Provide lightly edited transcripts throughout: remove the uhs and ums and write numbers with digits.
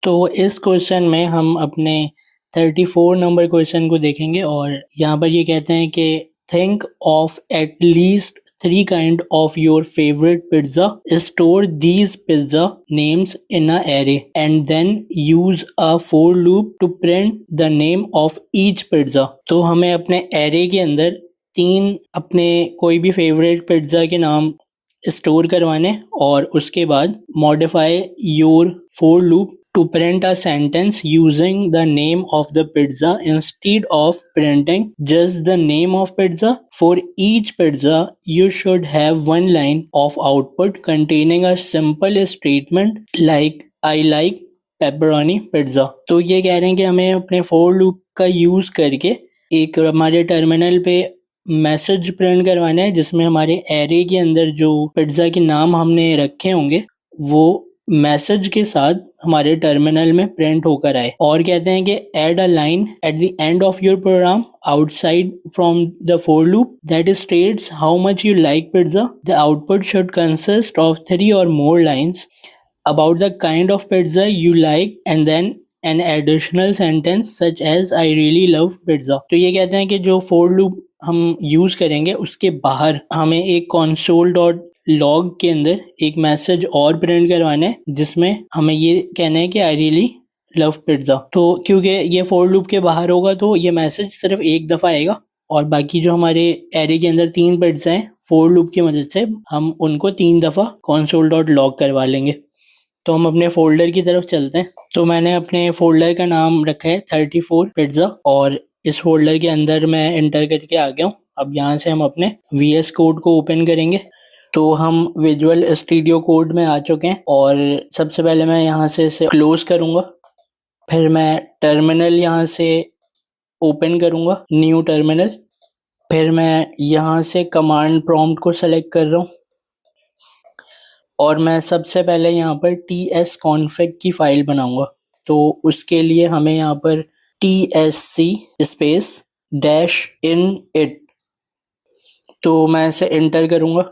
तो इस क्वेश्चन में हम अपने 34 नंबर क्वेश्चन को देखेंगे और यहाँ पर ये कहते हैं कि think of at least 3 kind of your favourite pizza, store these pizza names in a array and then use a for loop to print the name of each pizza. तो हमें अपने एरे के अंदर 3 अपने कोई भी फेवरेट पिज्जा के नाम स्टोर करवाने और उसके बाद modify your for loop to print a sentence using the name of the pizza instead of printing just the name of pizza. For each pizza, you should have one line of output containing a simple statement like I like pepperoni pizza. तो ये कह रहे हैं कि हमें अपने for loop का use करके एक हमारे टर्मिनल पे मैसेज प्रिंट करवाना है जिसमें हमारे एरे के अंदर जो पिज्ज़ा के नाम हमने रखे होंगे वो मैसेज के साथ हमारे टर्मिनल में प्रिंट होकर आए। और कहते हैं कि add a line at the end of your program outside from the for loop that states how much you like pizza. The output should consist of 3 or more lines about the kind of pizza you like and then an additional sentence such as I really love pizza। तो ये कहते हैं कि जो for loop हम use करेंगे उसके बाहर हमें एक console डॉट लॉग के अंदर एक मैसेज और प्रिंट करवाना है जिसमें हमें ये कहना है कि आई रियली लव पिज्ज़ा। तो क्योंकि ये फोर लूप के बाहर होगा तो ये मैसेज सिर्फ एक दफ़ा आएगा और बाकी जो हमारे एरे के अंदर 3 पिज्ज़ा हैं फोर लूप की मदद से हम उनको 3 दफ़ा console डॉट लॉग करवा लेंगे। तो हम अपने फोल्डर की तरफ चलते हैं। तो मैंने अपने फोल्डर का नाम रखा है 34 पिज्ज़ा और इस फोल्डर के अंदर मैं एंटर करके आ गया हूँ। अब यहाँ से हम अपने VS कोड को ओपन करेंगे। तो हम विजुअल स्टूडियो कोड में आ चुके हैं और सबसे पहले मैं यहाँ से इसे क्लोज करूँगा, फिर मैं टर्मिनल यहाँ से ओपन करूँगा, न्यू टर्मिनल, फिर मैं यहाँ से कमांड प्रॉम्प्ट को सेलेक्ट कर रहा हूँ और मैं सबसे पहले यहाँ पर tsconfig की फ़ाइल बनाऊँगा। तो उसके लिए हमें यहाँ पर tsc स्पेस डैश init, तो मैं इसे एंटर करूँगा।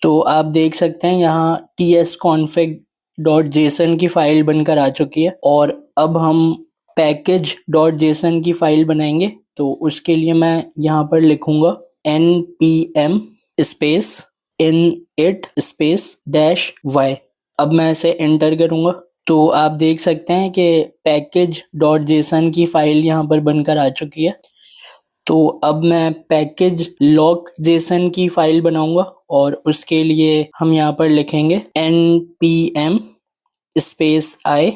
तो आप देख सकते हैं यहाँ tsconfig.json की फ़ाइल बनकर आ चुकी है और अब हम package.json की फ़ाइल बनाएंगे। तो उसके लिए मैं यहाँ पर लिखूँगा npm space init space dash y। अब मैं इसे एंटर करूँगा तो आप देख सकते हैं कि package.json की फ़ाइल यहाँ पर बनकर आ चुकी है। तो अब मैं पैकेज लॉक जेसन की फ़ाइल बनाऊंगा और उसके लिए हम यहाँ पर लिखेंगे npm space i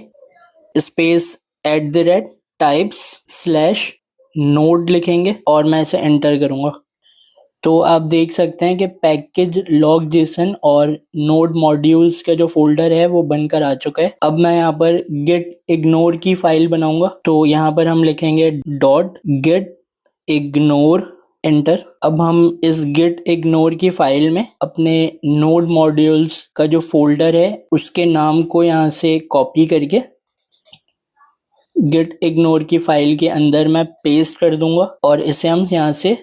space @types/node लिखेंगे और मैं इसे एंटर करूँगा। तो आप देख सकते हैं कि पैकेज लॉक जेसन और नोड मॉड्यूल्स का जो फोल्डर है वो बनकर आ चुका है। अब मैं यहाँ पर गेट इग्नोर की फ़ाइल बनाऊंगा। तो यहाँ पर हम लिखेंगे .get इग्नोर, एंटर। अब हम इस गेट इग्नोर की फाइल में अपने नोड मॉड्यूल्स का जो फोल्डर है उसके नाम को यहाँ से कॉपी करके गेट इग्नोर की फाइल के अंदर मैं पेस्ट कर दूंगा और इसे हम यहाँ से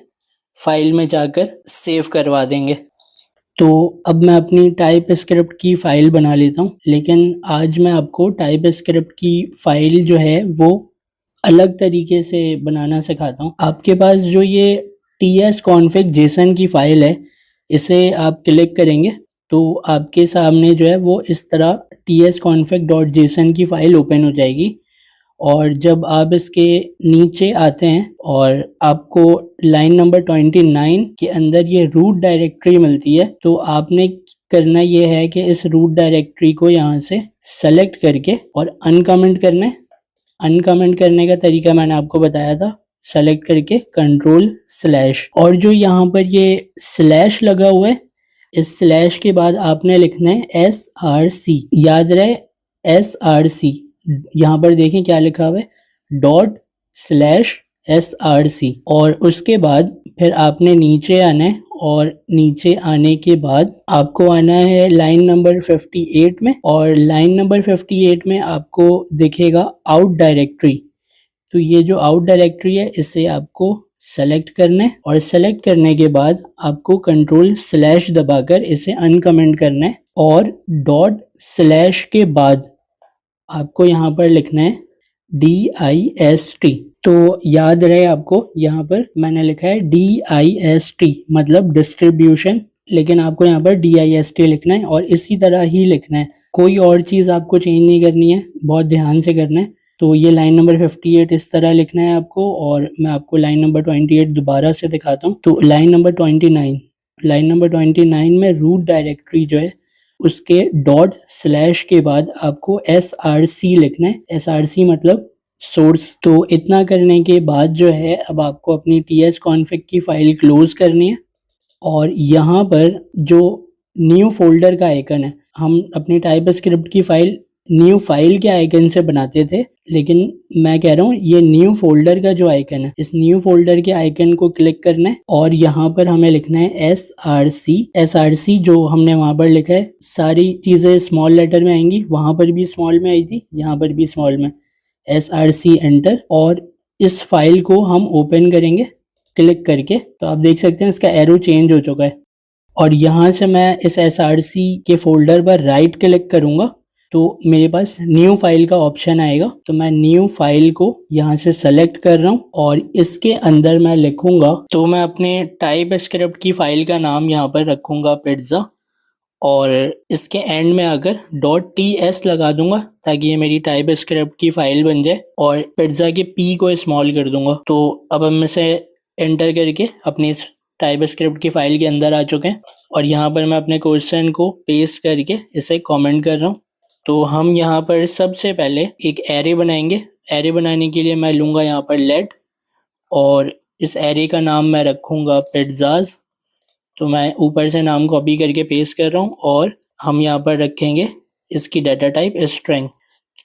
फाइल में जाकर सेव करवा देंगे। तो अब मैं अपनी टाइप स्क्रिप्ट की फ़ाइल बना लेता हूँ, लेकिन आज मैं आपको टाइप स्क्रिप्ट की फ़ाइल जो है वो अलग तरीके से बनाना सिखाता हूँ। आपके पास जो ये tsconfig json की फ़ाइल है इसे आप क्लिक करेंगे तो आपके सामने जो है वो इस तरह tsconfig.json की फ़ाइल ओपन हो जाएगी और जब आप इसके नीचे आते हैं और आपको लाइन नंबर 29 के अंदर ये रूट डायरेक्टरी मिलती है तो आपने करना ये है कि इस रूट डायरेक्टरी को यहाँ से सेलेक्ट करके और अनकमेंट करना है। अनकमेंट करने का तरीका मैंने आपको बताया था, सेलेक्ट करके कंट्रोल/ और जो यहाँ पर ये स्लैश लगा हुआ है इस स्लैश के बाद आपने लिखना है src। याद रहे src, यहाँ पर देखें क्या लिखा हुआ है ./src और उसके बाद फिर आपने नीचे आना है और नीचे आने के बाद आपको आना है लाइन नंबर 58 में और लाइन नंबर 58 में आपको दिखेगा आउट डायरेक्टरी। तो ये जो आउट डायरेक्टरी है इसे आपको सेलेक्ट करना है और सेलेक्ट करने के बाद आपको कंट्रोल/ दबाकर इसे अनकमेंट करना है और ./ के बाद आपको यहाँ पर लिखना है DIST। तो याद रहे आपको, यहाँ पर मैंने लिखा है DIST मतलब डिस्ट्रीब्यूशन, लेकिन आपको यहाँ पर DIST लिखना है और इसी तरह ही लिखना है। कोई और चीज़ आपको चेंज नहीं करनी है, बहुत ध्यान से करना है। तो ये लाइन नंबर 58 इस तरह लिखना है आपको, और मैं आपको लाइन नंबर 28 दोबारा से दिखाता हूँ। तो लाइन नंबर 29 में रूट डायरेक्टरी जो है उसके डॉट स्लैश के बाद आपको SRC लिखना है। SRC मतलब सोर्स। तो इतना करने के बाद जो है अब आपको अपनी tsconfig की फाइल क्लोज करनी है, और यहाँ पर जो न्यू फोल्डर का आइकन है, हम अपनी टाइप स्क्रिप्ट की फाइल न्यू फाइल के आइकन से बनाते थे, लेकिन मैं कह रहा हूँ ये न्यू फोल्डर का जो आइकन है, इस न्यू फोल्डर के आइकन को क्लिक करना है और यहाँ पर हमें लिखना है SRC जो हमने वहाँ पर लिखा है। सारी चीज़ें स्मॉल लेटर में आएंगी, वहाँ पर भी स्मॉल में आई थी, यहाँ पर भी स्मॉल में, SRC एंटर। और इस फाइल को हम ओपन करेंगे क्लिक करके, तो आप देख सकते हैं इसका एरो चेंज हो चुका है। और यहाँ से मैं इस SRC के फोल्डर पर राइट क्लिक करूँगा तो मेरे पास न्यू फाइल का ऑप्शन आएगा। तो मैं न्यू फाइल को यहाँ से सेलेक्ट कर रहा हूँ और इसके अंदर मैं लिखूंगा, तो मैं अपने टाइप स्क्रिप्ट की फाइल का नाम यहाँ पर रखूंगा पिज्ज़ा, और इसके एंड में आकर .ts लगा दूंगा ताकि ये मेरी टाइप स्क्रिप्ट की फाइल बन जाए, और पिज्ज़ा के P को स्मॉल कर दूंगा। तो अब हम इसे एंटर करके अपनी टाइप स्क्रिप्ट की फाइल के अंदर आ चुके हैं, और यहाँ पर मैं अपने क्वेश्चन को पेस्ट करके इसे कमेंट कर रहा हूँ। तो हम यहाँ पर सबसे पहले एक एरे बनाएंगे। एरे बनाने के लिए मैं लूँगा यहाँ पर लेट, और इस एरे का नाम मैं रखूँगा पिज्ज़ाज। तो मैं ऊपर से नाम कॉपी करके पेस्ट कर रहा हूँ, और हम यहाँ पर रखेंगे इसकी डाटा टाइप स्ट्रिंग।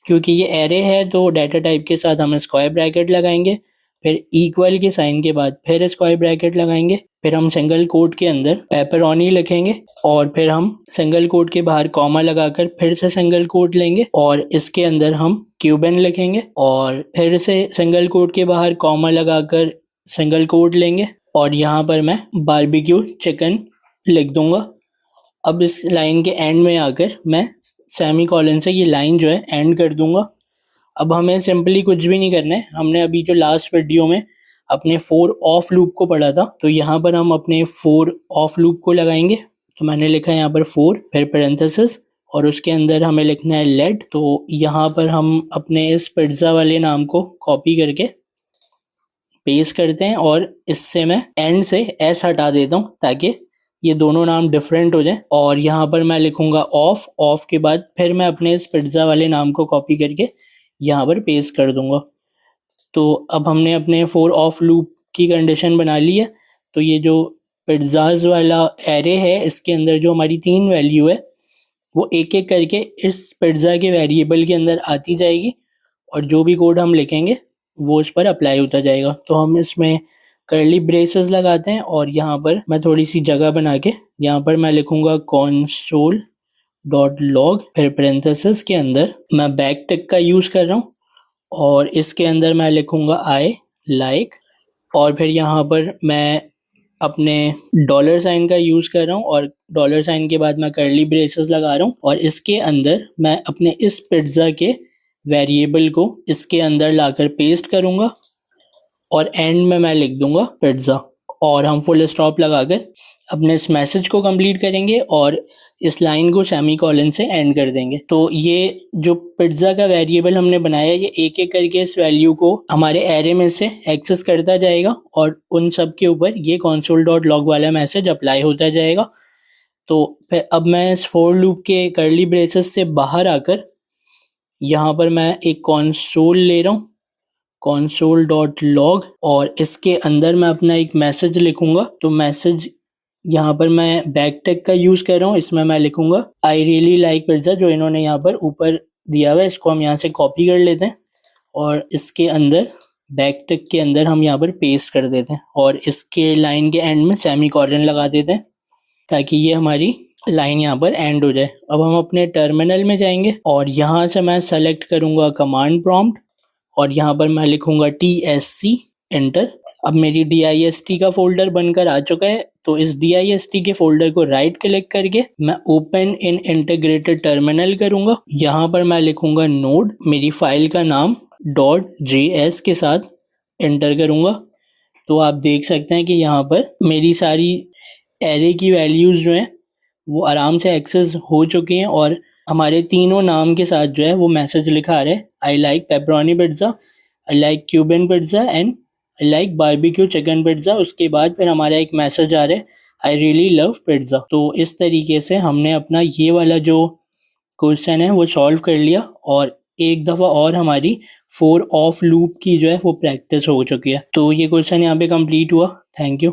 क्योंकि ये एरे है तो डाटा टाइप के साथ हम स्क्वायर ब्रैकेट लगाएंगे, फिर इक्वल के साइन के बाद फिर स्क्वायर ब्रैकेट लगाएंगे, फिर हम सिंगल कोट के अंदर पेपरोनी लिखेंगे, और फिर हम सिंगल कोट के बाहर कॉमा लगाकर फिर से सिंगल कोट लेंगे, और इसके अंदर हम क्यूबन लिखेंगे, और फिर से सिंगल कोट के बाहर कॉमा लगाकर सिंगल कोट लेंगे, और यहाँ पर मैं बारबेक्यू चिकन लिख दूंगा। अब इस लाइन के एंड में आकर मैं सेमी कॉलन से ये लाइन जो है एंड कर दूंगा। अब हमें सिंपली कुछ भी नहीं करना है। हमने अभी जो लास्ट वीडियो में अपने फोर ऑफ लूप को पढ़ा था, तो यहाँ पर हम अपने फोर ऑफ लूप को लगाएंगे। तो मैंने लिखा है यहाँ पर 4 फिर पैरेंथेसिस, और उसके अंदर हमें लिखना है लेट। तो यहाँ पर हम अपने इस पिज्ज़ा वाले नाम को कॉपी करके पेस्ट करते हैं, और इससे मैं एंड से एस हटा देता हूँ ताकि ये दोनों नाम डिफरेंट हो जाए। और यहाँ पर मैं लिखूंगा ऑफ के बाद फिर मैं अपने इस पिज्ज़ा वाले नाम को कॉपी करके यहाँ पर पेस्ट कर दूंगा। तो अब हमने अपने 4 ऑफ लूप की कंडीशन बना ली है। तो ये जो पिज्ज़ाज वाला एरे है, इसके अंदर जो हमारी 3 वैल्यू है वो एक एक करके इस पिज्ज़ा के वेरिएबल के अंदर आती जाएगी, और जो भी कोड हम लिखेंगे वो इस पर अप्लाई होता जाएगा। तो हम इसमें कर्ली ब्रेसेस लगाते हैं, और यहाँ पर मैं थोड़ी सी जगह बना के यहाँ पर मैं लिखूंगा console डॉट लॉग, फिर पैरेंथेसिस के अंदर मैं बैक टिक का यूज़ कर रहा हूँ, और इसके अंदर मैं लिखूंगा आई लाइक, और फिर यहाँ पर मैं अपने डॉलर साइन का यूज़ कर रहा हूँ, और डॉलर साइन के बाद मैं कर्ली ब्रेसेस लगा रहा हूँ, और इसके अंदर मैं अपने इस पिज्ज़ा के वेरिएबल को इसके अंदर लाकर पेस्ट करूँगा, और एंड में मैं लिख दूंगा पिज्ज़ा, और हम फुल स्टॉप लगाकर अपने इस मैसेज को कंप्लीट करेंगे और इस लाइन को सेमी कॉलन से एंड कर देंगे। तो ये जो पिज्ज़ा का वेरिएबल हमने बनाया है, ये एक एक करके इस वैल्यू को हमारे एरे में से एक्सेस करता जाएगा, और उन सब के ऊपर ये console.log वाला मैसेज अप्लाई होता जाएगा। तो फिर अब मैं इस फोर लूप के कर्ली ब्रेसेस से बाहर आकर यहाँ पर मैं एक console ले रहा हूँ, console.log, और इसके अंदर मैं अपना एक मैसेज लिखूंगा। तो मैसेज यहाँ पर मैं बैक टिक का यूज़ कर रहा हूँ, इसमें मैं लिखूंगा आई रियली लाइक पिज्ज़ा, जो इन्होंने यहाँ पर ऊपर दिया हुआ है। इसको हम यहाँ से कॉपी कर लेते हैं, और इसके अंदर बैक टिक के अंदर हम यहाँ पर पेस्ट कर देते हैं, और इसके लाइन के एंड में सेमी कॉलन लगा देते हैं ताकि ये हमारी लाइन यहाँ पर एंड हो जाए। अब हम अपने टर्मिनल में जाएंगे, और यहाँ से मैं सेलेक्ट करूँगा कमांड प्रॉम्प्ट, और यहाँ पर मैं लिखूँगा TSC एंटर। अब मेरी dist का फोल्डर बनकर आ चुका है, तो इस dist के फोल्डर को राइट क्लिक करके मैं ओपन इन इंटीग्रेटेड टर्मिनल करूंगा। यहाँ पर मैं लिखूंगा नोड, मेरी फाइल का नाम .js के साथ एंटर करूंगा। तो आप देख सकते हैं कि यहाँ पर मेरी सारी एरे की वैल्यूज़ जो हैं वो आराम से एक्सेस हो चुकी हैं और हमारे तीनों नाम के साथ जो है वो मैसेज लिखा आ रहा है, I like pepperoni pizza, I like Cuban pizza and I like barbecue chicken pizza. उसके बाद फिर हमारा एक मैसेज आ रहा है, आई रियली लव पिज्ज़ा। तो इस तरीके से हमने अपना ये वाला जो क्वेश्चन है वो सॉल्व कर लिया और एक दफ़ा और हमारी फोर ऑफ लूप की जो है वो प्रैक्टिस हो चुकी है। तो ये क्वेश्चन यहाँ पे कंप्लीट हुआ। Thank you.